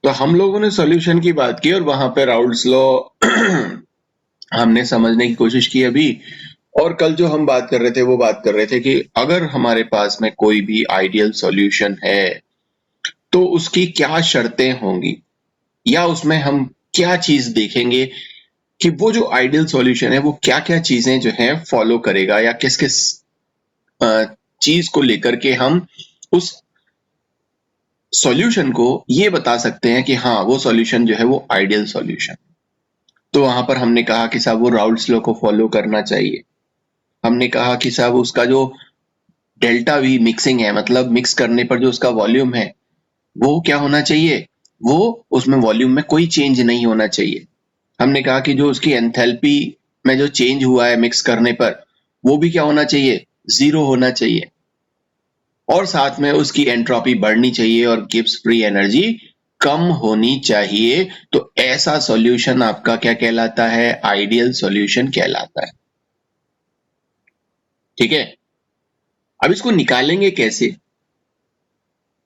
तो हम लोगों ने सॉल्यूशन की बात की और वहां पे राउल्स लॉ हमने समझने की कोशिश की अभी। और कल जो हम बात कर रहे थे वो बात कर रहे थे कि अगर हमारे पास में कोई भी आइडियल सॉल्यूशन है तो उसकी क्या शर्तें होंगी, या उसमें हम क्या चीज देखेंगे कि वो जो आइडियल सॉल्यूशन है वो क्या क्या चीजें जो है फॉलो करेगा, या किस किस चीज को लेकर के हम उस सॉल्यूशन को ये बता सकते हैं कि हाँ वो सॉल्यूशन जो है वो आइडियल सॉल्यूशन। तो वहां पर हमने कहा कि साहब वो राउल्स लॉ को फॉलो करना चाहिए। हमने कहा कि साहब उसका जो डेल्टा वी मिक्सिंग है, मतलब मिक्स करने पर जो उसका वॉल्यूम है वो क्या होना चाहिए, वो उसमें वॉल्यूम में कोई चेंज नहीं होना चाहिए। हमने कहा कि जो उसकी एंथैल्पी में जो चेंज हुआ है मिक्स करने पर वो भी क्या होना चाहिए, जीरो होना चाहिए। और साथ में उसकी एंट्रोपी बढ़नी चाहिए और गिब्स फ्री एनर्जी कम होनी चाहिए। तो ऐसा सॉल्यूशन आपका क्या कहलाता है, आइडियल सॉल्यूशन कहलाता है। ठीक है, अब इसको निकालेंगे कैसे,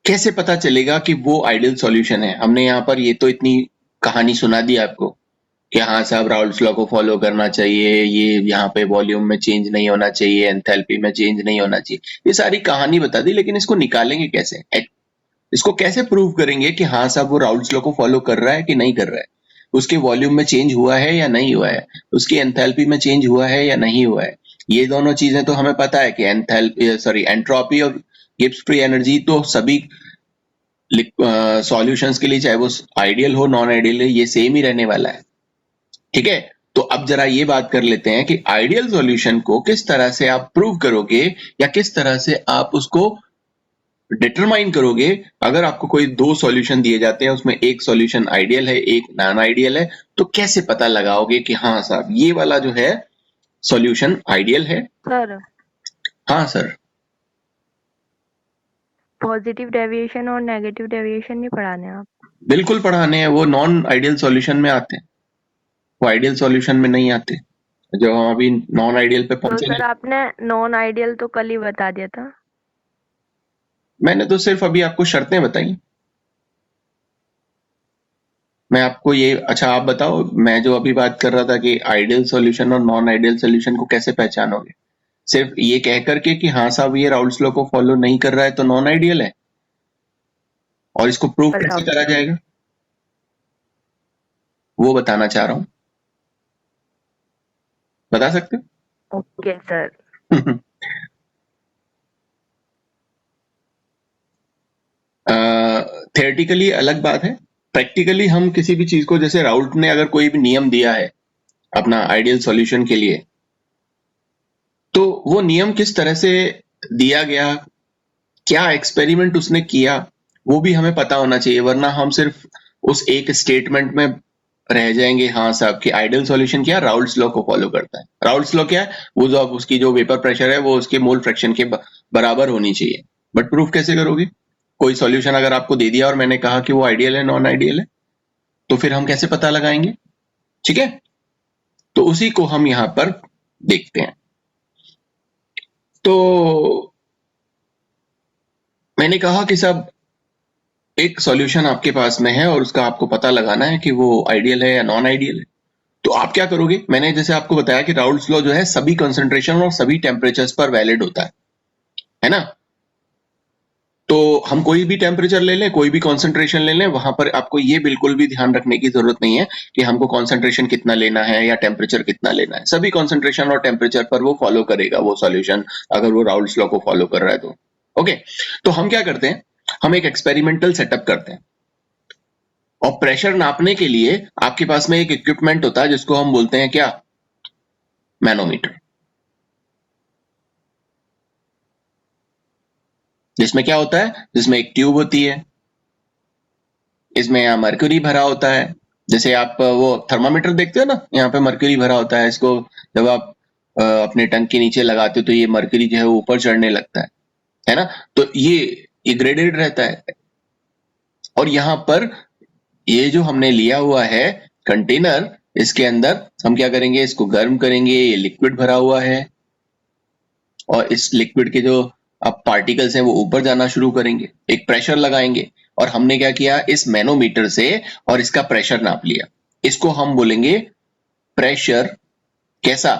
कैसे पता चलेगा कि वो आइडियल सॉल्यूशन है। हमने यहाँ पर ये तो इतनी कहानी सुना दी आपको कि हाँ साहब राउल्स लॉ को फॉलो करना चाहिए, ये यहाँ पे वॉल्यूम में चेंज नहीं होना चाहिए, एंथैल्पी में चेंज नहीं होना चाहिए, ये सारी कहानी बता दी। लेकिन इसको निकालेंगे कैसे, इसको कैसे प्रूव करेंगे कि हाँ साहब वो राउल्स लॉ को फॉलो कर रहा है कि नहीं कर रहा है, उसके वॉल्यूम में चेंज हुआ है या नहीं हुआ है, उसकी एंथैल्पी में चेंज हुआ है या नहीं हुआ है। ये दोनों चीजें तो हमें पता है कि एंट्रोपी और गिब्स फ्री एनर्जी तो सभी सॉल्यूशंस के लिए, चाहे वो आइडियल हो नॉन आइडियल है, ये सेम ही रहने वाला है। ठीक है, तो अब जरा ये बात कर लेते हैं कि आइडियल सॉल्यूशन को किस तरह से आप प्रूव करोगे, या किस तरह से आप उसको डिटरमाइन करोगे। अगर आपको कोई दो सॉल्यूशन दिए जाते हैं, उसमें एक सॉल्यूशन आइडियल है एक नॉन आइडियल है, तो कैसे पता लगाओगे कि हाँ साहब ये वाला जो है सॉल्यूशन आइडियल है। सर, हाँ सर। पॉजिटिव डेविएशन और नेगेटिव डेविएशन नहीं पढ़ाने आप? बिल्कुल पढ़ाने हैं, वो नॉन आइडियल सॉल्यूशन में आते हैं, वो आइडियल सॉल्यूशन में नहीं आते। जो हम अभी नॉन आइडियल पे तो पहुंचे, सर आपने नॉन आइडियल तो कल ही बता दिया था। मैंने तो सिर्फ अभी आपको शर्तें बताई। मैं आपको ये, अच्छा आप बताओ, मैं जो अभी बात कर रहा था कि आइडियल सॉल्यूशन और नॉन आइडियल सॉल्यूशन को कैसे पहचानोगे, सिर्फ ये कह करके कि हाँ साहब ये राउल्स लॉ को फॉलो नहीं कर रहा है तो नॉन आइडियल है, और इसको प्रूव कैसे बताओ करा सर। जाएगा वो बताना चाह रहा हूँ। बता सकते ओके सर। हो? थियोरेटिकली अलग बात है, प्रैक्टिकली हम किसी भी चीज को, जैसे राउल्ट ने अगर कोई भी नियम दिया है अपना आइडियल सॉल्यूशन के लिए, तो वो नियम किस तरह से दिया गया, क्या एक्सपेरिमेंट उसने किया, वो भी हमें पता होना चाहिए। वरना हम सिर्फ उस एक स्टेटमेंट में रह जाएंगे, हाँ साहब कि आइडियल सॉल्यूशन क्या, राउल्ट्स लॉ को फॉलो करता है। राउल्ट्स लॉ क्या है, वो जो अब उसकी जो वेपर प्रेशर है वो उसके मोल फ्रैक्शन के बराबर होनी चाहिए। बट प्रूफ कैसे करोगे, कोई सॉल्यूशन अगर आपको दे दिया और मैंने कहा कि वो आइडियल है नॉन आइडियल है, तो फिर हम कैसे पता लगाएंगे। ठीक है, तो उसी को हम यहां पर देखते हैं। तो मैंने कहा कि साहब एक सॉल्यूशन आपके पास में है और उसका आपको पता लगाना है कि वो आइडियल है या नॉन आइडियल है। तो आप क्या करोगे, मैंने जैसे आपको बताया कि राउल्ट्स लॉ जो है सभी कंसंट्रेशन और सभी टेम्परेचर्स पर वैलिड होता है ना। तो हम कोई भी टेम्परेचर ले लें, कोई भी कॉन्सेंट्रेशन ले लें, वहां पर आपको ये बिल्कुल भी ध्यान रखने की जरूरत नहीं है कि हमको कॉन्सेंट्रेशन कितना लेना है या टेम्परेचर कितना लेना है। सभी कॉन्सेंट्रेशन और टेम्परेचर पर वो फॉलो करेगा वो सॉल्यूशन, अगर वो राउल्ट्स लॉ को फॉलो कर रहा है तो। ओके, तो हम क्या करते हैं, हम एक एक्सपेरिमेंटल सेटअप करते हैं, और प्रेशर नापने के लिए आपके पास में एक इक्विपमेंट होता है जिसको हम बोलते हैं क्या, मैनोमीटर। जिसमें क्या होता है, जिसमें एक ट्यूब होती है, इसमें यहाँ मर्क्यूरी भरा होता है। जैसे आप वो थर्मामीटर देखते हो ना, यहाँ पे मर्क्यूरी भरा होता है, इसको जब आप अपने टंग के नीचे लगाते हो तो ये मर्क्यूरी जो है वो ऊपर चढ़ने लगता है ना। तो ये ग्रेडेड रहता है। और यहाँ पर ये जो हमने लिया हुआ है कंटेनर, इसके अंदर हम क्या करेंगे, इसको गर्म करेंगे, ये लिक्विड भरा हुआ है, और इस लिक्विड के जो अब पार्टिकल्स हैं वो ऊपर जाना शुरू करेंगे, एक प्रेशर लगाएंगे, और हमने क्या किया, इस मैनोमीटर से और इसका प्रेशर नाप लिया। इसको हम बोलेंगे प्रेशर, कैसा,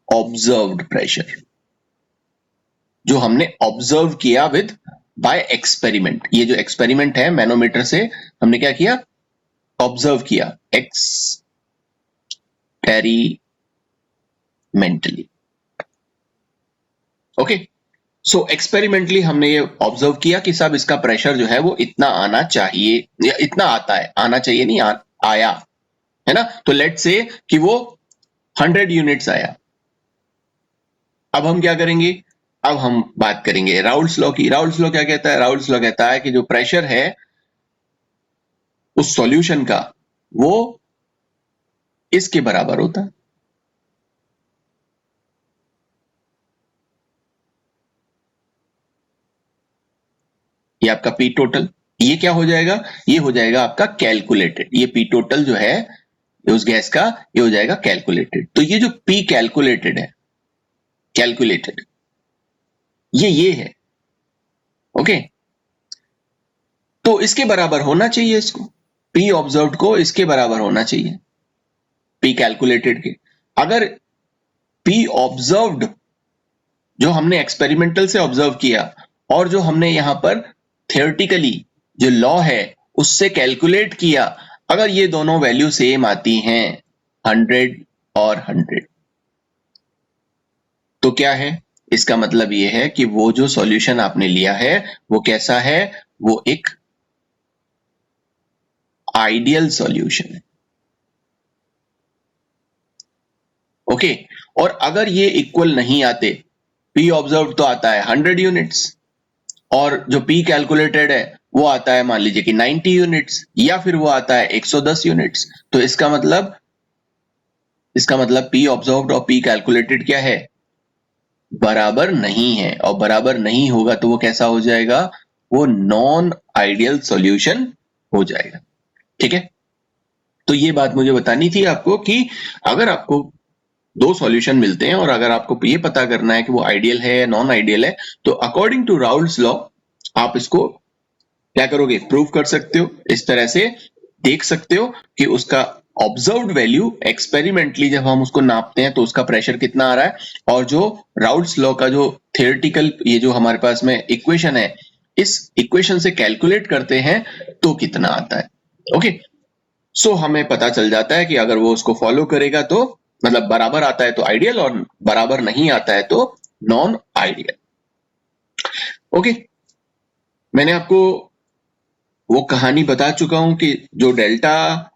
ऑब्जर्व्ड प्रेशर, जो हमने ऑब्जर्व किया विद बाय एक्सपेरिमेंट। ये जो एक्सपेरिमेंट है मैनोमीटर से हमने क्या किया, ऑब्जर्व किया एक्सपेरिमेंटली। ओके, सो एक्सपेरिमेंटली हमने ये ऑब्जर्व किया कि साहब इसका प्रेशर जो है वो इतना आना चाहिए, या इतना आता है, आना चाहिए नहीं, आया है ना। तो लेट्स से कि वो 100 यूनिट्स आया। अब हम क्या करेंगे, अब हम बात करेंगे राउल्स लॉ की। राउल्स लॉ क्या कहता है, राउल्स लॉ कहता है कि जो प्रेशर है उस सॉल्यूशन का वो इसके बराबर होता है। ये आपका पी टोटल, ये क्या हो जाएगा, ये हो जाएगा आपका कैलकुलेटेड। ये पी टोटल जो है उस गैस का, ये हो जाएगा कैलकुलेटेड। तो ये जो पी कैलकुलेटेड है, कैलकुलेटेड, ये है। ओके, तो इसके बराबर होना चाहिए, इसको पी ऑब्जर्व्ड को इसके बराबर होना चाहिए पी कैलकुलेटेड के। अगर पी ऑब्जर्व्ड जो हमने एक्सपेरिमेंटल से ऑब्जर्व किया और जो हमने यहां पर थियोरेटिकली जो लॉ है उससे कैलकुलेट किया, अगर ये दोनों वैल्यू सेम आती हैं 100 और 100, तो क्या है, इसका मतलब ये है कि वो जो सॉल्यूशन आपने लिया है वो कैसा है, वो एक आइडियल सॉल्यूशन है। ओके, और अगर ये इक्वल नहीं आते, पी ऑब्जर्व तो आता है 100 यूनिट्स और जो पी कैलकुलेटेड है वो आता है मान लीजिए कि 90 यूनिट्स, या फिर वो आता है 110 यूनिट्स, तो इसका मतलब पी ऑब्जर्व्ड और पी कैलकुलेटेड क्या है, बराबर नहीं है। और बराबर नहीं होगा तो वो कैसा हो जाएगा, वो नॉन आइडियल सॉल्यूशन हो जाएगा। ठीक है, तो ये बात मुझे बतानी थी आपको कि अगर आपको दो सॉल्यूशन मिलते हैं और अगर आपको ये पता करना है कि वो आइडियल है या नॉन आइडियल है, तो अकॉर्डिंग टू राउल्स लॉ आप इसको क्या करोगे, प्रूव कर सकते हो। इस तरह से देख सकते हो कि उसका ऑब्जर्व्ड वैल्यू एक्सपेरिमेंटली जब हम उसको नापते हैं तो उसका प्रेशर कितना आ रहा है, और जो राउल्स लॉ का जो थियोरेटिकल ये जो हमारे पास में इक्वेशन है, इस इक्वेशन से कैलकुलेट करते हैं तो कितना आता है। ओके, सो हमें पता चल जाता है कि अगर वो उसको फॉलो करेगा तो मतलब बराबर आता है तो आइडियल, और बराबर नहीं आता है तो नॉन आइडियल। ओके, मैंने आपको वो कहानी बता चुका हूं कि जो डेल्टा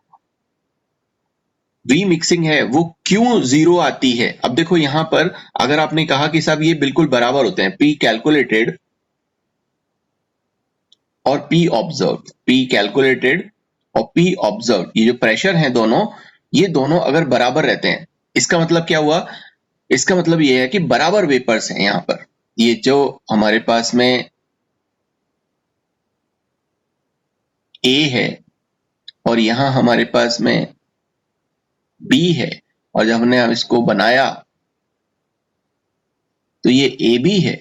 वी मिक्सिंग है वो क्यों जीरो आती है। अब देखो यहां पर अगर आपने कहा कि साहब ये बिल्कुल बराबर होते हैं, पी कैलकुलेटेड और पी ऑब्जर्व, पी कैलकुलेटेड और पी ऑब्जर्व, ये जो प्रेशर है दोनों, ये दोनों अगर बराबर रहते हैं, इसका मतलब क्या हुआ, इसका मतलब ये है कि बराबर वेपर्स हैं। यहां पर ये जो हमारे पास में ए है और यहां हमारे पास में बी है, और जब हमने इसको बनाया तो ये ए बी है,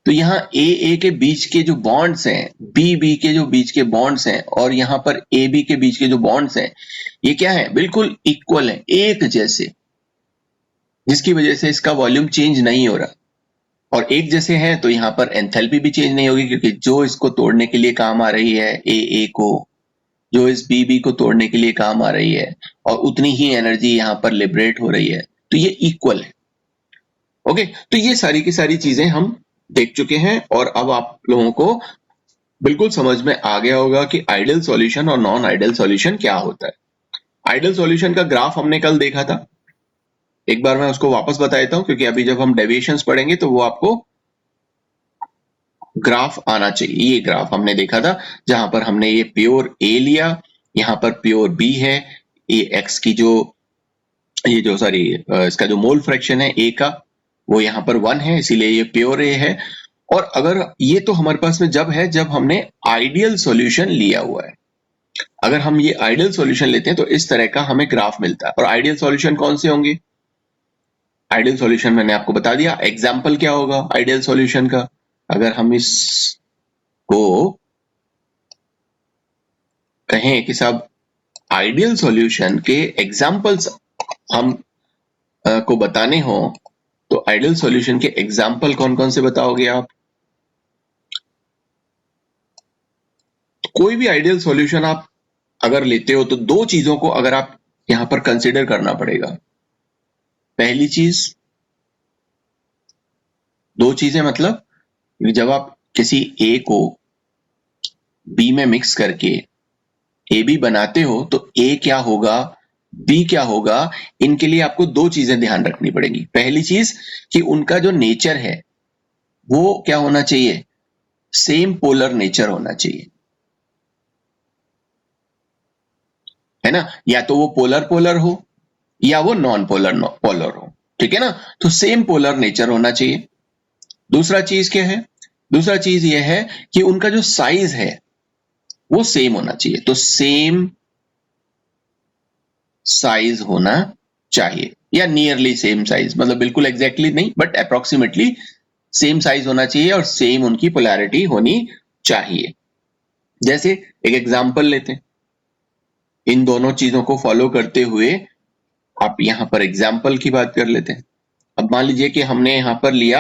तो यहाँ ए के बीच के जो बॉन्ड्स हैं, बी के जो बीच के बॉन्ड्स हैं, और यहाँ पर ए बी के बीच के जो बॉन्ड्स हैं, ये क्या है, बिल्कुल इक्वल है, एक जैसे, जिसकी वजह से इसका वॉल्यूम चेंज नहीं हो रहा। और एक जैसे हैं तो यहाँ पर एंथैल्पी भी चेंज नहीं होगी, क्योंकि जो इसको तोड़ने के लिए काम आ रही है ए को, जो इस बी को तोड़ने के लिए काम आ रही है, और उतनी ही एनर्जी यहाँ पर लिबरेट हो रही है, तो ये इक्वल है। ओके, तो ये सारी की सारी चीजें हम देख चुके हैं, और अब आप लोगों को बिल्कुल समझ में आ गया होगा कि आइडियल सॉल्यूशन और नॉन आइडियल सॉल्यूशन क्या होता है। आइडियल सॉल्यूशन का ग्राफ हमने कल देखा था, एक बार मैं उसको वापस बता देता हूं, क्योंकि अभी जब हम डेविएशंस पढ़ेंगे तो वो आपको ग्राफ आना चाहिए। ये ग्राफ हमने देखा था जहां पर हमने ये प्योर ए लिया, यहां पर प्योर बी है, ए एक्स की जो ये जो सॉरी इसका जो मोल फ्रैक्शन है ए का वो यहाँ पर 1 है, इसीलिए ये प्योर ए है। और अगर ये तो हमारे पास में जब है जब हमने आइडियल सॉल्यूशन लिया हुआ है, अगर हम ये आइडियल सॉल्यूशन लेते हैं तो इस तरह का हमें ग्राफ मिलता है। और आइडियल सॉल्यूशन कौन से होंगे, आइडियल सॉल्यूशन मैंने आपको बता दिया। एग्जाम्पल क्या होगा आइडियल सॉल्यूशन का, अगर हम इसको कहें कि साहब आइडियल सॉल्यूशन के एग्जांपल्स हम को बताने हो, तो आइडियल सॉल्यूशन के एग्जांपल कौन कौन से बताओगे आप? कोई भी आइडियल सॉल्यूशन आप अगर लेते हो तो दो चीजों को अगर आप यहां पर कंसिडर करना पड़ेगा। पहली चीज, दो चीजें मतलब जब आप किसी ए को बी में मिक्स करके ए बी बनाते हो तो ए क्या होगा, बी क्या होगा, इनके लिए आपको दो चीजें ध्यान रखनी पड़ेगी। पहली चीज कि उनका जो नेचर है वो क्या होना चाहिए, सेम पोलर नेचर होना चाहिए, है ना। या तो वो पोलर पोलर हो या वो नॉन पोलर पोलर हो, ठीक है ना। तो सेम पोलर नेचर होना चाहिए। दूसरा चीज क्या है, दूसरा चीज ये है कि उनका जो साइज है वो सेम होना चाहिए। तो सेम साइज होना चाहिए या नियरली सेम साइज, मतलब बिल्कुल एग्जैक्टली नहीं बट अप्रोक्सीमेटली सेम साइज होना चाहिए और सेम उनकी पोलैरिटी होनी चाहिए। जैसे एक एग्जांपल लेते हैं, इन दोनों चीजों को फॉलो करते हुए आप यहां पर एग्जांपल की बात कर लेते हैं। अब मान लीजिए कि हमने यहां पर लिया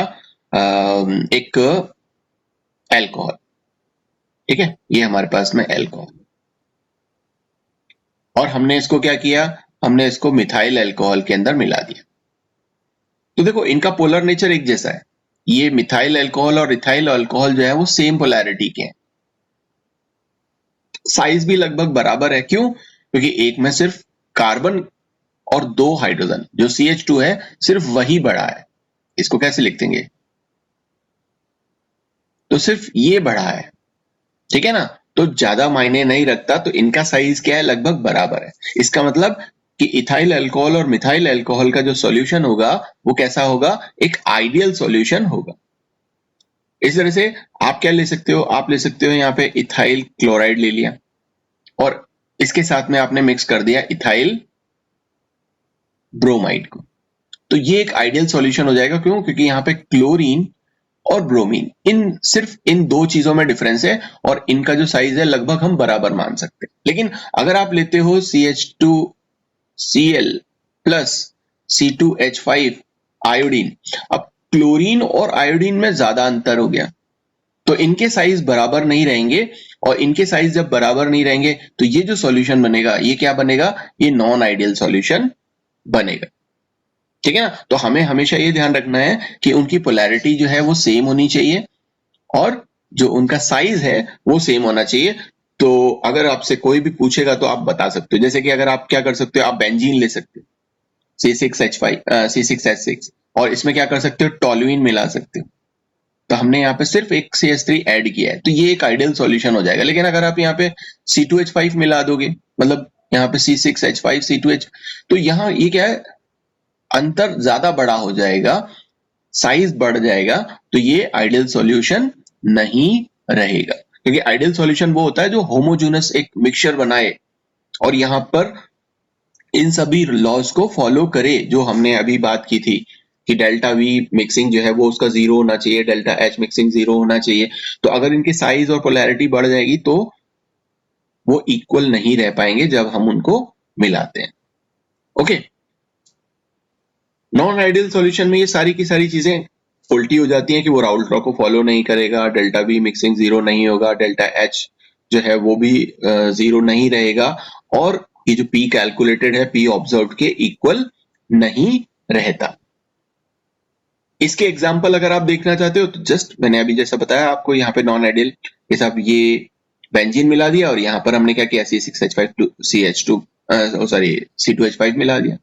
एक अल्कोहल, ठीक है, ये हमारे पास में अल्कोहल, और हमने इसको क्या किया, हमने इसको मिथाइल अल्कोहल के अंदर मिला दिया। तो देखो इनका पोलर नेचर एक जैसा है, ये मिथाइल अल्कोहल और इथाइल अल्कोहल जो है वो सेम पोलैरिटी के हैं, साइज भी लगभग बराबर है। क्यों? क्योंकि एक में सिर्फ कार्बन और दो हाइड्रोजन जो CH2 है सिर्फ वही बड़ा है, इसको कैसे लिख देंगे, तो सिर्फ ये बड़ा है, ठीक है ना। तो ज्यादा मायने नहीं रखता, तो इनका साइज क्या है, लगभग बराबर है। इसका मतलब कि इथाइल अल्कोहल और मिथाइल अल्कोहल का जो सॉल्यूशन होगा वो कैसा होगा, एक आइडियल सॉल्यूशन होगा। इस तरह से आप क्या ले सकते हो, आप ले सकते हो यहाँ पे इथाइल क्लोराइड ले लिया और इसके साथ में आपने मिक्स कर दिया इथाइल ब्रोमाइड को, तो ये एक आइडियल सॉल्यूशन हो जाएगा। क्यों? क्योंकि यहाँ पे क्लोरीन और ब्रोमीन, इन सिर्फ इन दो चीजों में डिफरेंस है और इनका जो साइज है लगभग हम बराबर मान सकते हैं। लेकिन अगर आप लेते हो CH2Cl प्लस C2H5 आयोडीन, अब क्लोरीन और आयोडीन में ज्यादा अंतर हो गया, तो इनके साइज बराबर नहीं रहेंगे, और इनके साइज जब बराबर नहीं रहेंगे तो ये जो सॉल्यूशन बनेगा ये क्या बनेगा, ये नॉन आइडियल सॉल्यूशन बनेगा, ठीक है ना। तो हमें हमेशा ये ध्यान रखना है कि उनकी पोलैरिटी जो है वो सेम होनी चाहिए और जो उनका साइज है वो सेम होना चाहिए। तो अगर आपसे कोई भी पूछेगा तो आप बता सकते हो, जैसे कि अगर आप क्या कर सकते हो, आप बेंजीन ले सकते हो C6H6 और इसमें क्या कर सकते हो, टोलुइन मिला सकते हो। तो हमने यहाँ पे सिर्फ एक CH3 ऐड किया है, तो ये एक आइडियल सॉल्यूशन हो जाएगा। लेकिन अगर आप यहाँ पे C2H5 मिला दोगे, मतलब यहाँ पे C6H5 C2H, तो यहाँ ये क्या है, अंतर ज्यादा बड़ा हो जाएगा, साइज बढ़ जाएगा, तो ये आइडियल सॉल्यूशन नहीं रहेगा। क्योंकि आइडियल सॉल्यूशन वो होता है जो होमोजेनस एक मिक्सचर बनाए और यहां पर इन सभी लॉज को फॉलो करे जो हमने अभी बात की थी कि डेल्टा वी मिक्सिंग जो है वो उसका 0 होना चाहिए, डेल्टा एच मिक्सिंग 0 होना चाहिए। तो अगर इनकी साइज और पोलैरिटी बढ़ जाएगी तो वो इक्वल नहीं रह पाएंगे जब हम उनको मिलाते हैं। ओके, नॉन आइडियल सॉल्यूशन में ये सारी की सारी चीजें उल्टी हो जाती हैं कि वो राउल्ट लॉ को फॉलो नहीं करेगा, डेल्टा बी मिक्सिंग 0 नहीं होगा, डेल्टा एच जो है वो भी 0 नहीं रहेगा, और ये जो पी कैलकुलेटेड है पी ऑब्जर्व के इक्वल नहीं रहता। इसके एग्जाम्पल अगर आप देखना चाहते हो तो जस्ट मैंने अभी जैसा बताया आपको, यहाँ पे नॉन आइडियल के साथ ये बेंजीन मिला दिया और यहाँ पर हमने क्या किया, C6H5CH2 सॉरी C2H5 मिला दिया,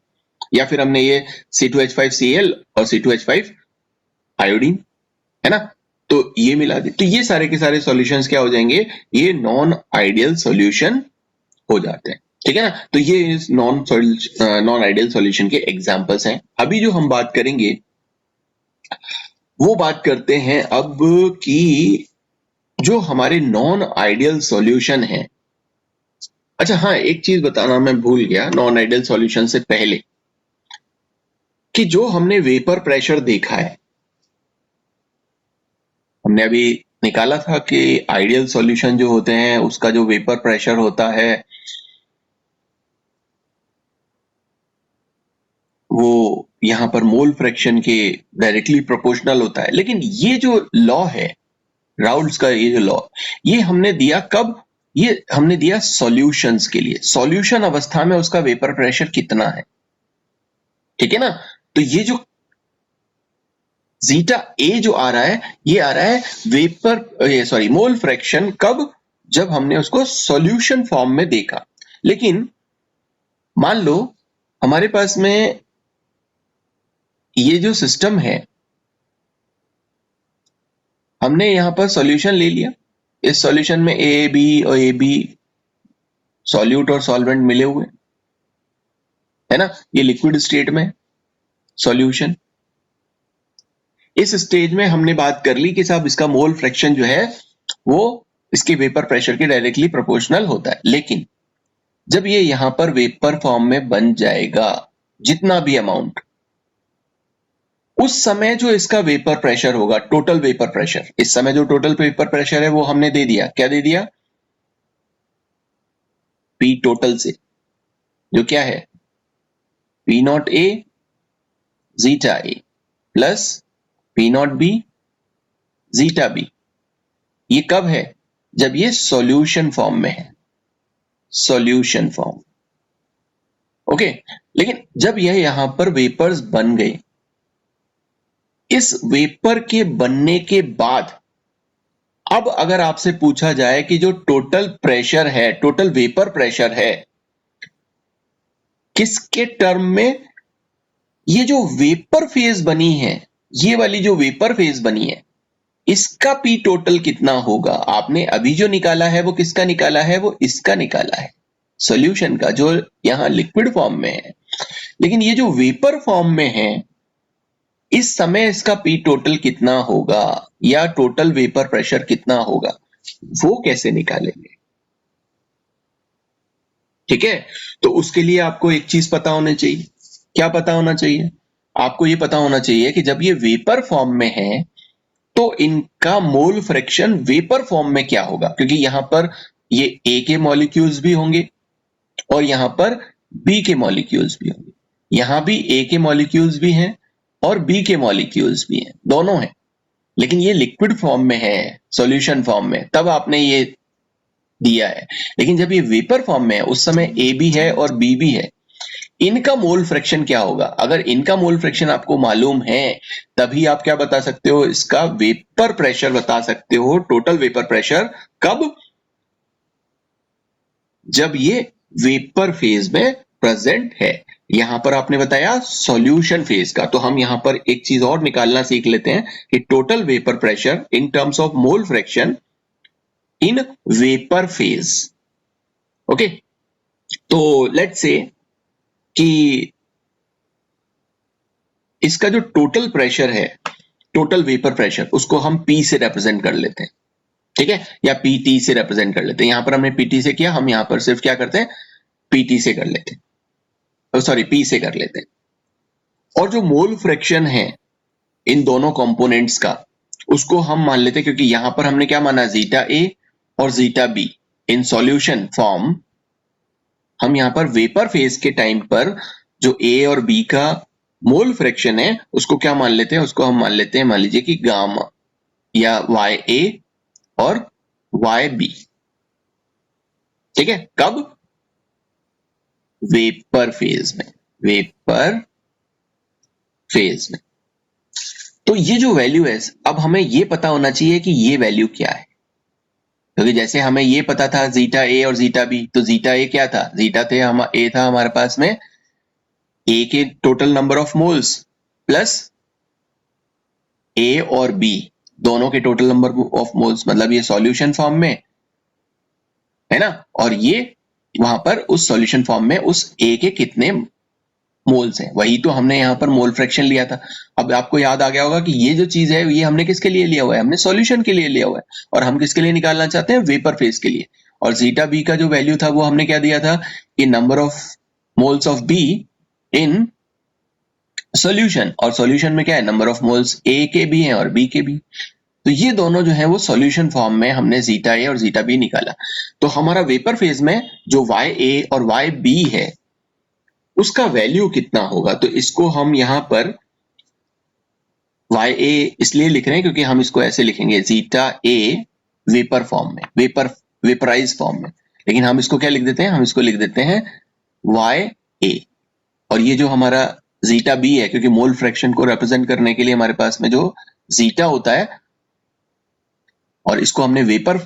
या फिर हमने ये C2H5Cl और C2H5 आयोडीन, है ना, तो ये मिला दिया। तो ये सारे के सारे सॉल्यूशंस क्या हो जाएंगे, ये नॉन आइडियल सॉल्यूशन हो जाते हैं, ठीक है ना। तो ये नॉन आइडियल सॉल्यूशन के एग्जांपल्स हैं। अभी जो हम बात करेंगे वो बात करते हैं अब कि जो हमारे नॉन आइडियल सॉल्यूशन है। अच्छा हाँ, एक चीज बताना मैं भूल गया नॉन आइडियल सॉल्यूशन से पहले, कि जो हमने वेपर प्रेशर देखा है, हमने अभी निकाला था कि आइडियल सॉल्यूशन जो होते हैं उसका जो वेपर प्रेशर होता है वो यहां पर मोल फ्रैक्शन के डायरेक्टली प्रोपोर्शनल होता है। लेकिन ये जो लॉ है, राउल्ट्स का ये जो लॉ, ये हमने दिया कब? ये हमने दिया सॉल्यूशंस के लिए। सॉल्यूशन अवस्था में उसका वेपर प्रेशर कितना है, ठीक है ना? तो ये जो जीटा ए जो आ रहा है, ये आ रहा है मोल फ्रैक्शन कब? जब हमने उसको सॉल्यूशन फॉर्म में देखा। लेकिन मान लो हमारे पास में ये जो सिस्टम है, हमने यहां पर सॉल्यूशन ले लिया। इस सॉल्यूशन में ए बी और ए बी सॉल्यूट और सॉल्वेंट मिले हुए है ना, ये लिक्विड स्टेट में सॉल्यूशन। इस स्टेज में हमने बात कर ली कि साहब इसका मोल फ्रैक्शन जो है वो इसके वेपर प्रेशर के डायरेक्टली प्रोपोर्शनल होता है। लेकिन जब ये यहां पर वेपर फॉर्म में बन जाएगा जितना भी अमाउंट, उस समय जो इसका वेपर प्रेशर होगा, टोटल वेपर प्रेशर, इस समय जो टोटल वेपर प्रेशर है वो हमने दे दिया। क्या दे दिया? पी टोटल से, जो क्या है P naught A zeta A plus P naught B zeta B. ये कब है? जब ये सॉल्यूशन फॉर्म में है, सॉल्यूशन फॉर्म। ओके, लेकिन जब यह यहां पर वेपर्स बन गए, इस वेपर के बनने के बाद अब अगर आपसे पूछा जाए कि जो टोटल प्रेशर है, टोटल वेपर प्रेशर है, किसके टर्म में? ये जो वेपर फेज बनी है, ये वाली जो वेपर फेज बनी है, इसका पी टोटल कितना होगा? आपने अभी जो निकाला है वो किसका निकाला है? वो इसका निकाला है, सॉल्यूशन का, जो यहां लिक्विड फॉर्म में है। लेकिन ये जो वेपर फॉर्म में है, इस समय इसका पी टोटल कितना होगा या टोटल वेपर प्रेशर कितना होगा, वो कैसे निकालेंगे? ठीक है, तो उसके लिए आपको एक चीज पता होनी चाहिए। क्या पता होना चाहिए? आपको ये पता होना चाहिए कि जब ये वेपर फॉर्म में है तो इनका मोल फ्रैक्शन वेपर फॉर्म में क्या होगा, क्योंकि यहां पर ये ए के मॉलिक्यूल्स भी होंगे और यहां पर बी के मॉलिक्यूल्स भी होंगे। यहां भी ए के मॉलिक्यूल्स भी हैं और बी के मॉलिक्यूल्स भी हैं, दोनों हैं। लेकिन ये लिक्विड फॉर्म में है, सॉल्यूशन फॉर्म में, तब आपने ये दिया है। लेकिन जब ये वेपर फॉर्म में है, उस समय ए भी है और बी भी है। इनका मोल फ्रैक्शन क्या होगा? अगर इनका मोल फ्रैक्शन आपको मालूम है, तभी आप क्या बता सकते हो? इसका वेपर प्रेशर बता सकते हो, टोटल वेपर प्रेशर। कब? जब ये वेपर फेज में प्रेजेंट है। यहां पर आपने बताया सॉल्यूशन फेज का, तो हम यहां पर एक चीज और निकालना सीख लेते हैं कि total vapour pressure in terms of mole fraction in vapour phase. Okay, तो लेट्स से कि इसका जो टोटल प्रेशर है, टोटल वेपर प्रेशर, उसको हम पी से रिप्रेजेंट कर लेते हैं, ठीक है, या पीटी से रिप्रेजेंट कर लेते हैं। यहां पर हमने पीटी से किया, हम यहां पर सिर्फ क्या करते हैं? पीटी से कर लेते हैं, सॉरी पी से कर लेते हैं। और जो मोल फ्रैक्शन है इन दोनों कंपोनेंट्स का, उसको हम मान लेते हैं, क्योंकि यहां पर हमने क्या माना? जीटा ए और zeta be in solution form. हम यहां पर वेपर फेज के टाइम पर जो ए और बी का मोल फ्रैक्शन है, उसको क्या मान लेते हैं? उसको हम मान लेते हैं, मान लीजिए कि गामा या वाई ए और वाई बी। ठीक है, कब? वेपर फेज में, वेपर फेज में। तो ये जो वैल्यू है, अब हमें ये पता होना चाहिए कि ये वैल्यू क्या है, क्योंकि जैसे हमें ये पता था जीटा ए और जीटा बी, तो जीटा ए क्या था? जीटा थे हम ए था हमारे पास में ए के total number of moles plus A और बी दोनों के टोटल नंबर ऑफ मोल्स, मतलब ये सॉल्यूशन फॉर्म में है ना, और ये वहां पर उस सॉल्यूशन फॉर्म में उस ए के कितने मोल्स हैं, वही तो हमने यहां पर मोल फ्रैक्शन लिया था। अब आपको याद आ गया होगा कि ये जो चीज है, ये हमने किसके लिए लिया हुआ है? हमने सॉल्यूशन के लिए लिया हुआ है, और हम किसके लिए निकालना चाहते हैं? वेपर फेज के लिए। और जीटा बी का जो वैल्यू था वो हमने क्या दिया था कि number of moles of be in solution, और सॉल्यूशन में क्या है? नंबर ऑफ मोल्स ए के भी हैं और बी के भी। तो ये दोनों जो है वो सॉल्यूशन फॉर्म में हमने जीटा ए और जीटा बी निकाला। तो हमारा वेपर फेज में जो वाई ए और वाई बी है उसका वैल्यू कितना होगा, तो इसको हम यहां पर वाई ए इसलिए लिख रहे हैं क्योंकि हम इसको ऐसे लिखेंगे जीटा ए वेपर फॉर्म में, वेपराइज फॉर्म में, लेकिन हम इसको क्या लिख देते हैं, हम इसको लिख देते हैं वाई ए। और ये जो हमारा जीटा बी है, क्योंकि मोल फ्रैक्शन को रिप्रेजेंट करने के लिए हमारे पास में जो जीटा होता है और इसको हमने वेपर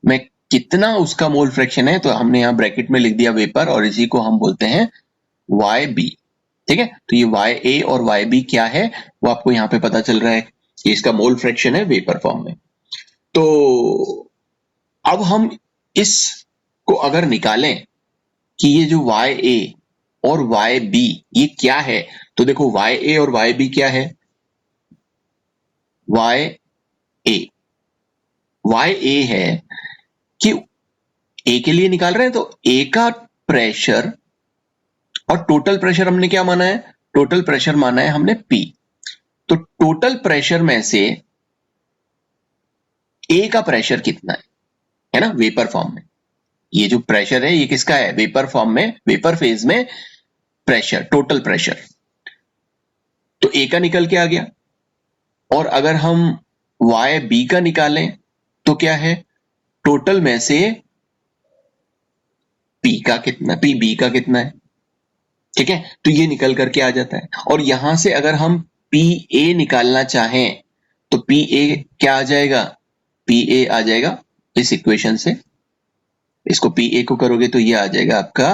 में कितना उसका मोल फ्रैक्शन है तो हमने यहाँ ब्रैकेट में लिख दिया वेपर, और इसी को हम बोलते हैं वाई बी। ठीक है, तो ये वाई ए और वाई बी क्या है वो आपको यहाँ पे पता चल रहा है कि इसका मोल फ्रैक्शन है वेपर फॉर्म में। तो अब हम इसको अगर निकालें कि ये जो वाई ए और वाई बी ये क्या है, तो देखो वाई ए और वाई बी क्या है, वाई ए है कि ए के लिए निकाल रहे हैं, तो ए का प्रेशर और टोटल प्रेशर हमने क्या माना है, टोटल प्रेशर माना है हमने पी। तो टोटल प्रेशर में से ए का प्रेशर कितना है ना, वेपर फॉर्म में ये जो प्रेशर है ये किसका है, वेपर फॉर्म में, वेपर फेज में प्रेशर, टोटल प्रेशर। तो ए का निकल के आ गया, और अगर हम वाई बी का निकालें तो क्या है, टोटल में से पी का कितना, पी बी का कितना है। ठीक है, तो ये निकल करके आ जाता है। और यहां से अगर हम पी ए निकालना चाहें तो पी ए क्या आ जाएगा, पी ए आ जाएगा इस इक्वेशन से, इसको पी ए को करोगे तो ये आ जाएगा आपका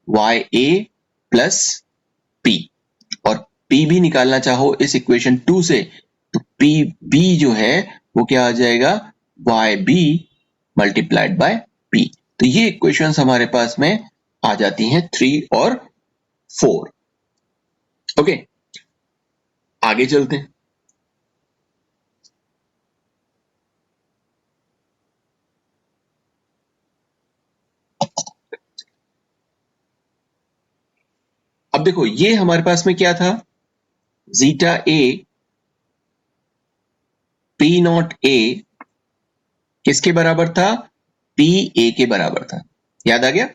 वाई ए प्लस पी, और पी बी निकालना चाहो इस इक्वेशन 2 से तो पी बी जो है वो क्या आ जाएगा, Y B multiplied by P. तो ये इक्वेशंस हमारे पास में आ जाती हैं 3 और 4। ओके, आगे चलते हैं। अब देखो ये हमारे पास में क्या था, जीटा ए पी नॉट ए किसके बराबर था, पी ए के बराबर था, याद आ गया।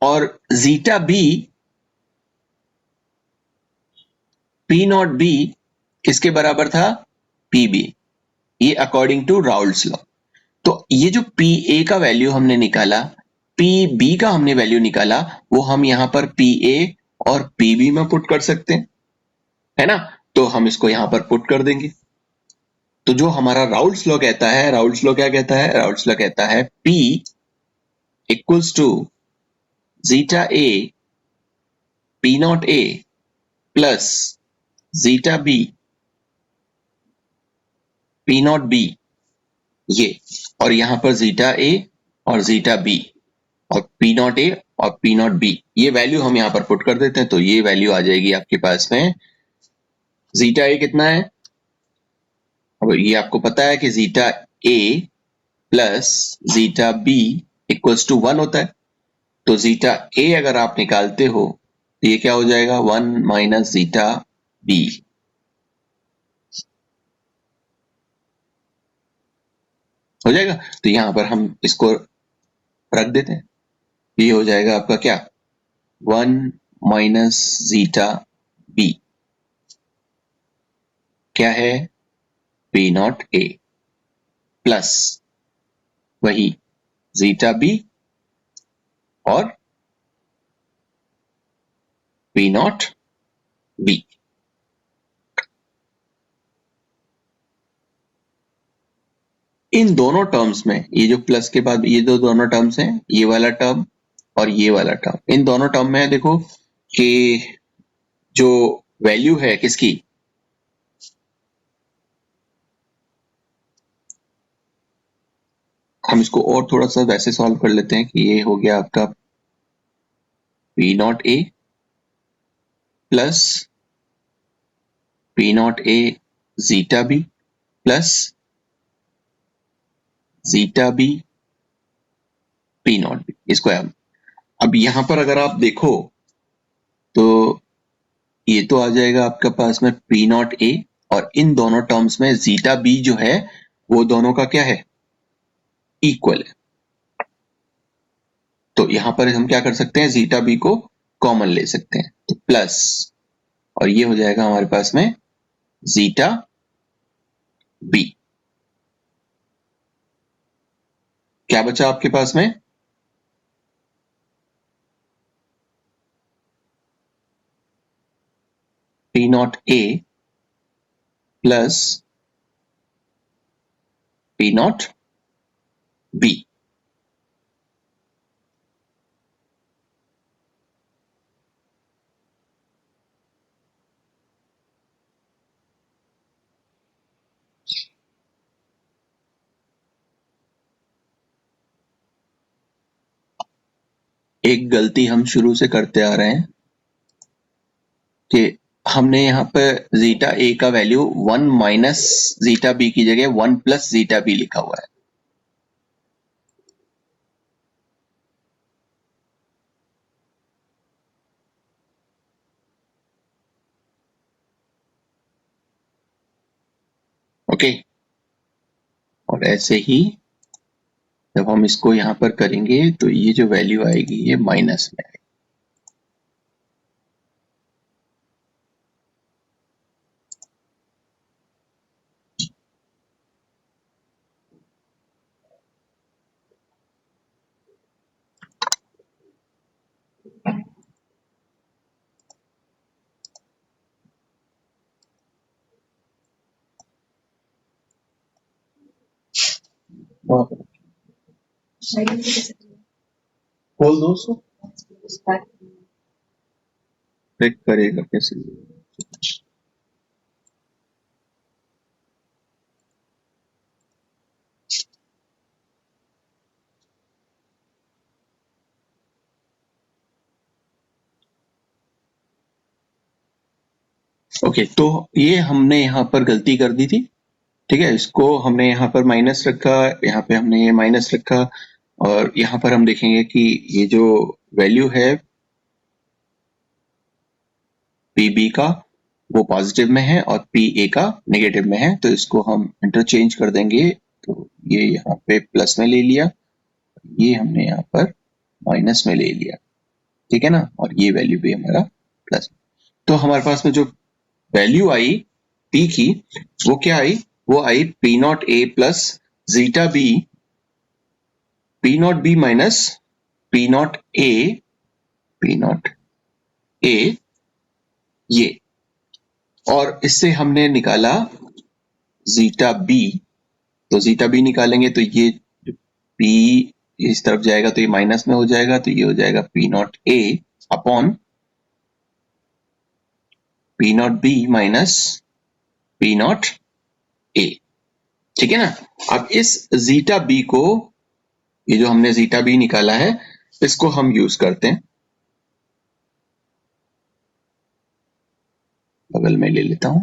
और zeta B P naught B किसके बराबर था, पी बी, ये अकॉर्डिंग टू राउल्स लॉ। तो ये जो पी ए का वैल्यू हमने निकाला, पी बी का हमने वैल्यू निकाला, वो हम यहां पर पी ए और पी बी में पुट कर सकते हैं, है ना। तो हम इसको यहां पर पुट कर देंगे। तो जो हमारा राउल्स लॉ कहता है, राउल्स लॉ क्या कहता है, राउल्स लॉ कहता है P equals to zeta A P naught A plus zeta B P naught B, ये, और यहां पर जीटा ए और जीटा बी और पी नॉट ए और पी नॉट बी, ये वैल्यू हम यहां पर पुट कर देते हैं। तो ये वैल्यू आ जाएगी आपके पास में, जीटा ए कितना है, अब ये आपको पता है कि zeta A plus zeta B equals to 1 होता है। तो जीटा ए अगर आप निकालते हो तो ये क्या हो जाएगा, 1 माइनस जीटा बी, हो जाएगा। तो यहां पर हम इसको रख देते हैं, ये हो जाएगा आपका क्या, 1 माइनस जीटा बी क्या है, पी नॉट ए प्लस वही जीटा बी और पी नॉट बी। इन दोनों टर्म्स में, ये जो प्लस के बाद ये दोनों टर्म्स हैं, ये वाला टर्म और ये वाला टर्म, इन दोनों टर्म में देखो कि जो वैल्यू है किसकी, हम इसको और थोड़ा सा वैसे सॉल्व कर लेते हैं कि ये हो गया आपका P naught A plus P naught A zeta B plus zeta B P naught B, इसको अब यहां पर अगर आप देखो तो ये तो आ जाएगा आपके पास में पी नॉट ए और इन दोनों टर्म्स में जीटा बी जो है वो दोनों का क्या है, इक्वल है। तो यहां पर हम क्या कर सकते हैं, जीटा बी को कॉमन ले सकते हैं, तो प्लस, और ये हो जाएगा हमारे पास में जीटा बी। क्या बचा आपके पास में, P naught A plus P naught B. एक गलती हम शुरू से करते आ रहे हैं कि हमने यहाँ पे जीटा ए का वैल्यू 1 माइनस जीटा बी की जगह 1 प्लस जीटा बी लिखा हुआ है। ओके, और ऐसे ही जब हम इसको यहाँ पर करेंगे तो ये जो वैल्यू आएगी ये माइनस में आएगी। खोल दो उसको, चेक करेगा कैसे। ओके, तो ये हमने यहाँ पर गलती कर दी थी, ठीक है। इसको हमने यहाँ पर माइनस रखा, यहाँ पे हमने ये माइनस रखा, और यहाँ पर हम देखेंगे कि ये जो वैल्यू है पी बी का वो पॉजिटिव में है और पी ए का नेगेटिव में है, तो इसको हम इंटरचेंज कर देंगे। तो ये यहाँ पे प्लस में ले लिया, ये हमने यहाँ पर माइनस में ले लिया, ठीक है ना, और ये वैल्यू भी हमारा प्लस। तो हमारे पास में जो वैल्यू आई पी की वो क्या आई, वो I P naught A plus zeta B, P naught B minus P naught A, P naught A, ये, और इससे हमने निकाला जीटा बी। तो जीटा बी निकालेंगे तो ये पी इस तरफ जाएगा तो ये माइनस में हो जाएगा, तो ये हो जाएगा P naught A upon P naught B minus P naught A, ठीक है ना। अब इस जीटा बी को, ये जो हमने जीटा बी निकाला है, इसको हम यूज करते हैं, बगल में ले लेता हूं।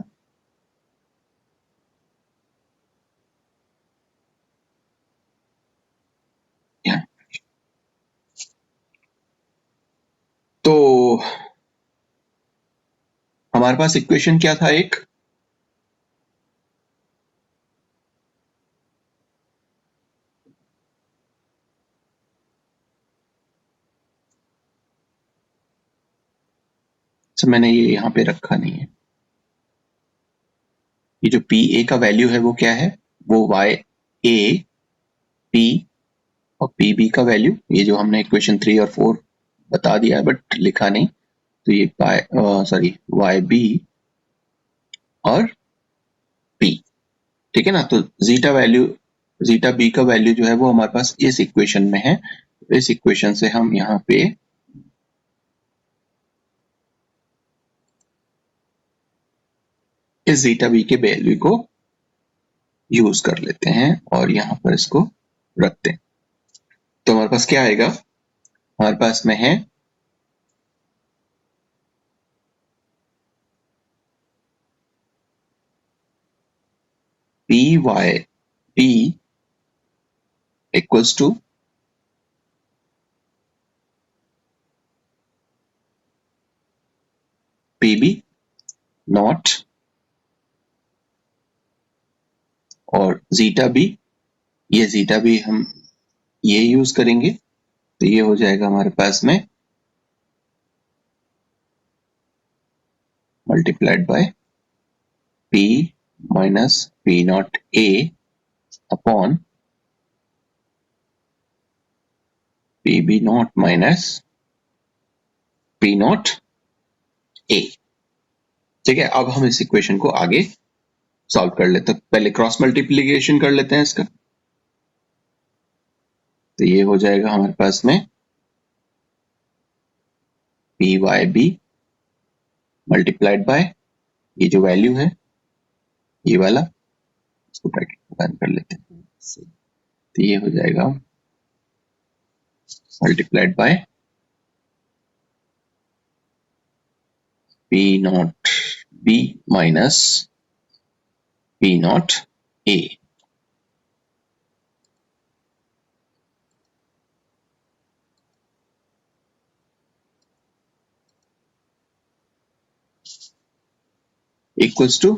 तो हमारे पास इक्वेशन क्या था, एक तो मैंने ये यहाँ पे रखा नहीं है। ये जो पी ए का वैल्यू है वो क्या है, वो वाई ए पी, और पी बी का वैल्यू, ये जो हमने इक्वेशन 3 और 4 बता दिया है बट लिखा नहीं, तो ये सॉरी वाई बी और पी, ठीक है ना। तो जीटा बी का वैल्यू जो है वो हमारे पास इस इक्वेशन में है। इस इक्वेशन से हम यहाँ पे इस जीटा बी के वैल्यू को यूज कर लेते हैं और यहाँ पर इसको रखते हैं। तो हमारे पास क्या आएगा, हमारे पास में है P Y B equals to P B naught और जीटा बी, ये जीटा बी हम ये यूज करेंगे, तो ये हो जाएगा हमारे पास में multiplied by P minus P naught A upon P B naught minus P naught A. ठीक है, अब हम इस इक्वेशन को आगे सॉल्व कर लेते हैं। पहले क्रॉस मल्टीप्लीकेशन कर लेते हैं इसका, तो ये हो जाएगा हमारे पास में P Y B multiplied by ये जो वैल्यू है ये वाला, इसको ब्रैकेट में बंद कर लेते हैं, तो ये हो जाएगा multiplied by P naught B minus P naught A. Equals to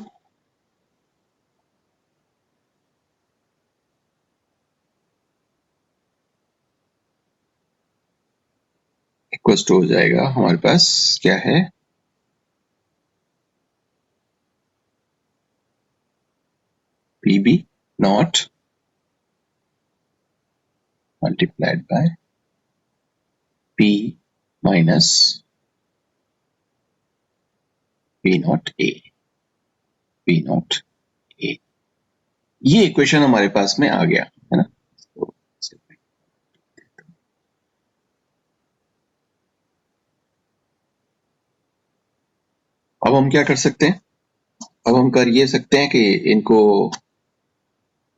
हो जाएगा हमारे पास क्या है, P B naught multiplied by P minus P naught A, P naught A. ये इक्वेशन हमारे पास में आ गया है ना। तो अब हम क्या कर सकते हैं, अब हम कर ये सकते हैं कि इनको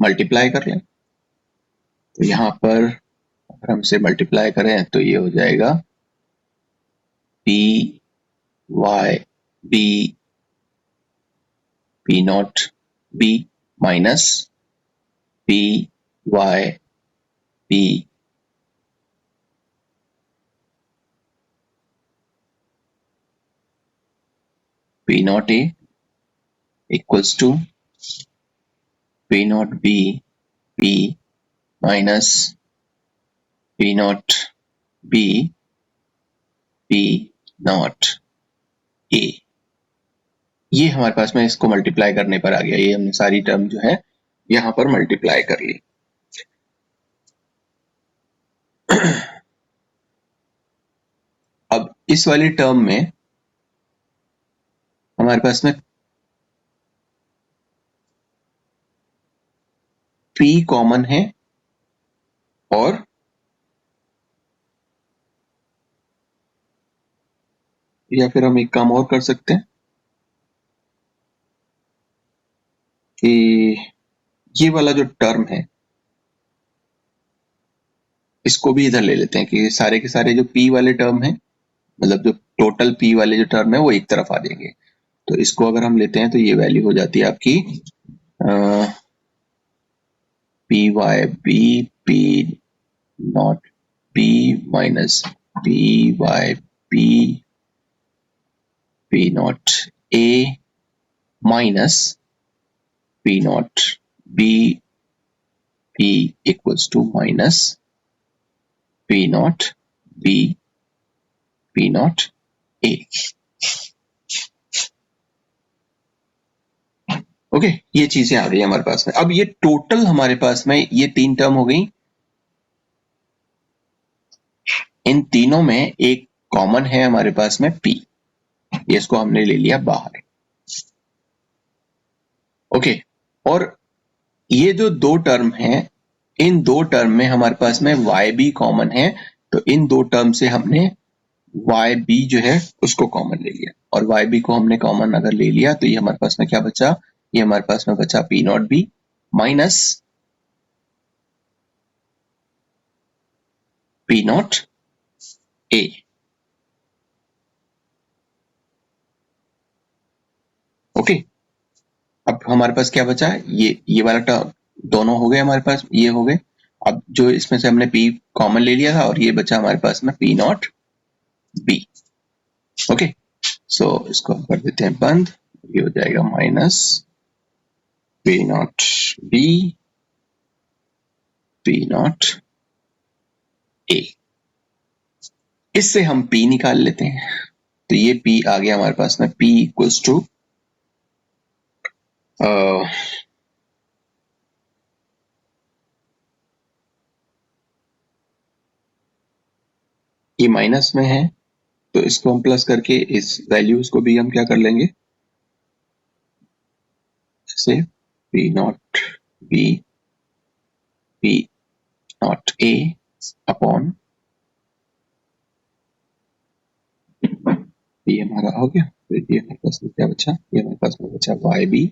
मल्टीप्लाई कर लें। तो यहां पर अगर हमसे मल्टीप्लाई करें तो ये हो जाएगा P Y B P naught B minus P Y B P naught A equals to P naught B P minus P naught B P naught A. ये हमारे पास में इसको मल्टीप्लाई करने पर आ गया, ये हमने सारी टर्म जो है यहां पर मल्टीप्लाई कर ली। अब इस वाली टर्म में हमारे पास में p कॉमन है और या फिर हम एक काम और कर सकते हैं कि ये वाला जो टर्म है इसको भी इधर ले लेते हैं कि सारे के सारे जो p वाले टर्म है, मतलब जो टोटल p वाले जो टर्म है वो एक तरफ आ जाएंगे। तो इसको अगर हम लेते हैं तो ये वैल्यू हो जाती है आपकी P Y B P naught B minus P Y B P naught A minus P naught B P equals to minus P naught B P naught A. Okay, ये चीजें आ गई हमारे पास में। अब ये टोटल हमारे पास में ये तीन टर्म हो गई, इन तीनों में एक कॉमन है हमारे पास में p, ये इसको हमने ले लिया बाहर। ओके, और ये जो दो टर्म हैं इन दो टर्म में हमारे पास में y भी कॉमन है, तो इन दो टर्म से हमने y b जो है उसको कॉमन ले लिया, और y b को हमने कॉमन अगर ले लिया तो ये हमारे पास में क्या बचा, ये हमारे पास में बचा P naught B minus P naught A. Okay, अब हमारे पास क्या बचा है, ये वाला टर्म दोनों हो गए हमारे पास, ये हो गए। अब जो इसमें से हमने p कॉमन ले लिया था और ये बचा हमारे पास में पी नॉट बी। ओके, सो इसको हम कर देते हैं बंद, ये हो जाएगा minus P not B, P not A। इससे हम P निकाल लेते हैं। तो ये P आ गया हमारे पास में, P इक्वल्स टू ये माइनस में है तो इसको हम प्लस करके इस वैल्यूज को भी हम क्या कर लेंगे, जैसे P not B, P not A upon ये हमारा हो गया। फिर ये हमारे पास में क्या बचा, ये हमारे पास में बचा YB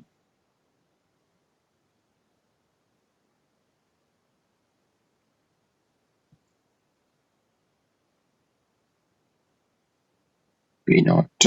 P नॉट